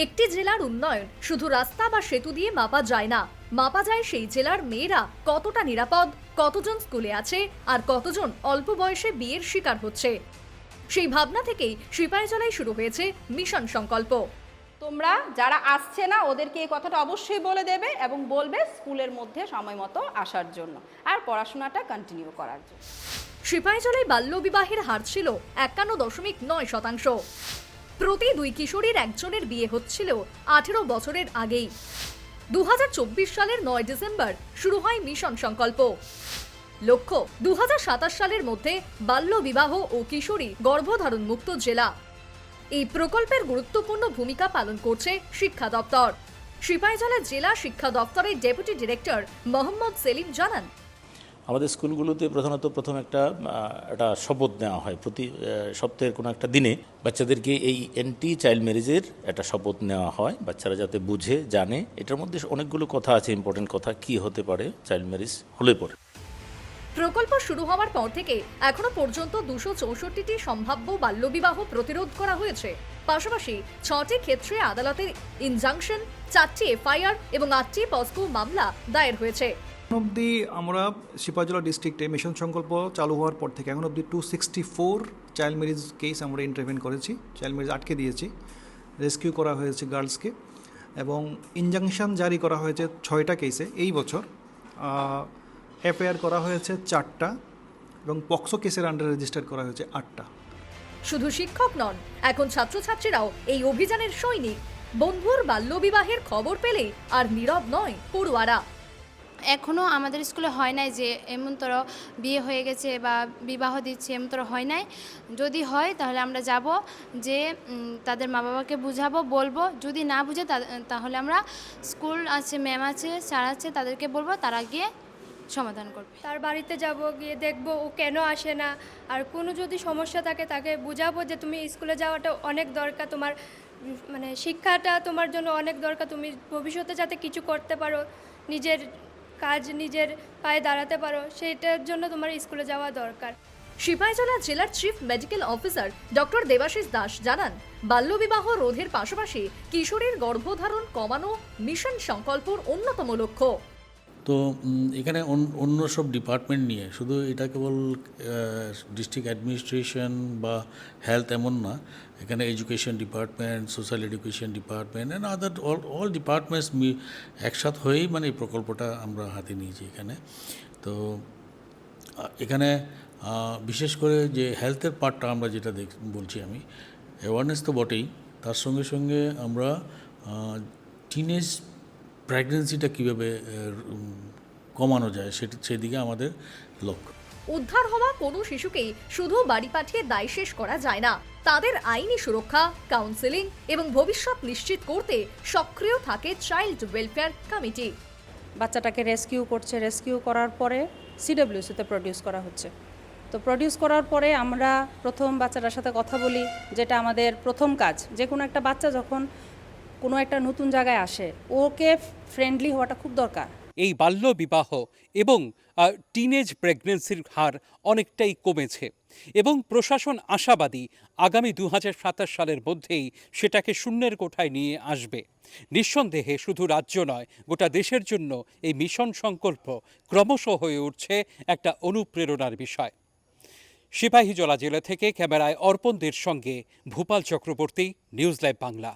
একটি জেলার উন্নয়ন শুধু রাস্তা বা সেতু দিয়ে মাপা যায় না, মাপা যায় সেই জেলার মেয়েরা কতটা নিরাপদ, কতজন স্কুলে আছে আর কতজন অল্প বয়সে বিয়ের শিকার হচ্ছে। সেই ভাবনা থেকেই সিপাহীজলায় শুরু হয়েছে মিশন সংকল্প। তোমরা যারা আসছে না ওদেরকে এই কথাটা অবশ্যই বলে দেবে এবং বলবে স্কুলের মধ্যে সময় মতো আসার জন্য আর পড়াশোনাটা কন্টিনিউ করার জন্য। সিপাহীজলায় বাল্যবিবাহের হার ছিল 51.9%। প্রতি 2 কিশোরীর একজনের বিয়ে হচ্ছিল 18 বছরের আগেই। 2024 সালের 9 ডিসেম্বর শুরু হয় মিশন সংকল্প। লক্ষ্য 2027 সালের মধ্যে বাল্যবিবাহ ও কিশোরী গর্ভধারণ মুক্ত জেলা। এই প্রকল্পের গুরুত্বপূর্ণ ভূমিকা পালন করছে শিক্ষা দপ্তর। সিপাহীজলা জেলা শিক্ষা দপ্তরের ডেপুটি ডিরেক্টর মোহাম্মদ সেলিম জানান, আমাদের স্কুলগুলোতে প্রথম একটা শপথ নেওয়া হয় প্রতি সপ্তাহের কোনো একটা দিনে বাচ্চাদেরকে এই অ্যান্টি চাইল্ড ম্যারেজের একটা শপথ নেওয়া হয়, বাচ্চারা যাতে বুঝে জানে। এটার মধ্যে অনেকগুলো কথা আছে, ইম্পর্টেন্ট কথা কি হতে পারে চাইল্ড ম্যারেজ হলে পরে। প্রকল্প শুরু হওয়ার পর থেকে এখনো পর্যন্ত 264টি সম্ভাব্য বাল্যবিবাহ প্রতিরোধ করা হয়েছে। পাশাপাশি 6টি ক্ষেত্রে আদালতের ইনজাংশন, 4টি এফআইআর এবং 8টি পস্কো মামলা দায়ের হয়েছে। অবধি আমরা সিপাহীজলা ডিস্ট্রিক্টে মিশন সংকল্প চালু হওয়ার পর থেকে এখন অবধি 264 চাইল্ড ম্যারেজ কেস আমরা ইন্টারভেন করেছি, চাইল্ড ম্যারেজ আটকে দিয়েছি, রেস্কিউ করা হয়েছে গার্লসকে এবং ইনজাংশন জারি করা হয়েছে 6টা কেসে এই বছর। এফআইআর করা হয়েছে 4টা এবং পক্সো কেসের আন্ডারে রেজিস্টার করা হয়েছে 8টা। শুধু শিক্ষক নন, এখন ছাত্রছাত্রীরাও এই অভিযানের সৈনিক। বন্ধুর বাল্যবিবাহের খবর পেলে আর নীরব নয় পড়ুয়ারা। এখনও আমাদের স্কুলে হয় নাই যে এমনতর বিয়ে হয়ে গেছে বা বিবাহ দিচ্ছে, এমনতর হয় নাই। যদি হয় তাহলে আমরা যাব, যে তাদের মা বাবাকে বুঝাবো, বলবো। যদি না বুঝে তাহলে আমরা স্কুল আছে, ম্যাম আছে, স্যার আছে, তাদেরকে বলবো, তারা গিয়ে সমাধান করবে। তার বাড়িতে যাব, গিয়ে দেখবো ও কেন আসে না, আর কোনো যদি সমস্যা থাকে তাকে বুঝাবো যে তুমি স্কুলে যাওয়াটা অনেক দরকার, তোমার মানে শিক্ষাটা তোমার জন্য অনেক দরকার, তুমি ভবিষ্যতে যাতে কিছু করতে পারো, নিজের কাজ নিজের পায়ে দাঁড়াতে পারো, সেইটার জন্য তোমার স্কুলে যাওয়া দরকার। সিপাহীজলা জেলার chief medical officer doctor Debashis Das জানান, বাল্যবিবাহ রোধের পাশাপাশি কিশোরীর গর্ভধারণ কমানো মিশন সংকল্পর অন্যতম লক্ষ্য। তো এখানে অন্য সব ডিপার্টমেন্ট নিয়ে, শুধু এটা কেবল ডিস্ট্রিক্ট অ্যাডমিনিস্ট্রেশন বা হেলথ এমন না, এখানে education department, social education department and other all departments একসাথে হয়েই মানে এই প্রকল্পটা আমরা হাতে নিয়েছি এখানে। তো এখানে বিশেষ করে যে হেলথের পার্টটা আমরা যেটা বলছি আমি, অ্যাওয়ারনেস তো বটেই, তার সঙ্গে সঙ্গে আমরা টিনেজ প্রেগন্যান্সিটা কীভাবে কমানো যায় সেদিকে আমাদের লক্ষ্য। উদ্ধার হওয়া কোনো শিশুকেই শুধু বাড়ি পাঠিয়ে দায় শেষ করা যায় না। তাদের আইনি সুরক্ষা, কাউন্সেলিং এবং ভবিষ্যৎ নিশ্চিত করতে সক্রিয় থাকে চাইল্ড ওয়েলফেয়ার কমিটি। বাচ্চাটাকে রেস্কিউ করার পরে সিডব্লিউসিতে প্রডিউস করা হচ্ছে। তো প্রডিউস করার পরে আমরা প্রথম বাচ্চাটার সাথে কথা বলি, যেটা আমাদের প্রথম কাজ। যে কোনো একটা বাচ্চা যখন কোনো একটা নতুন জায়গায় আসে, ওকে ফ্রেন্ডলি হওয়াটা খুব দরকার। এই বাল্য বিবাহ এবং টিনেজ প্রেগন্যান্সির হার অনেকটাই কমেছে এবং প্রশাসন আশাবাদী আগামী 2027 সালের মধ্যেই সেটাকে শূন্যের কোঠায় নিয়ে আসবে। নিঃসন্দেহে শুধু রাজ্য নয়, গোটা দেশের জন্য এই মিশন সংকল্প ক্রমশ হয়ে উঠছে একটা অনুপ্রেরণার বিষয়। সিপাহীজলা জেলা থেকে ক্যামেরায় অর্পণদের সঙ্গে ভূপাল চক্রবর্তী, নিউজ লাইভ বাংলা।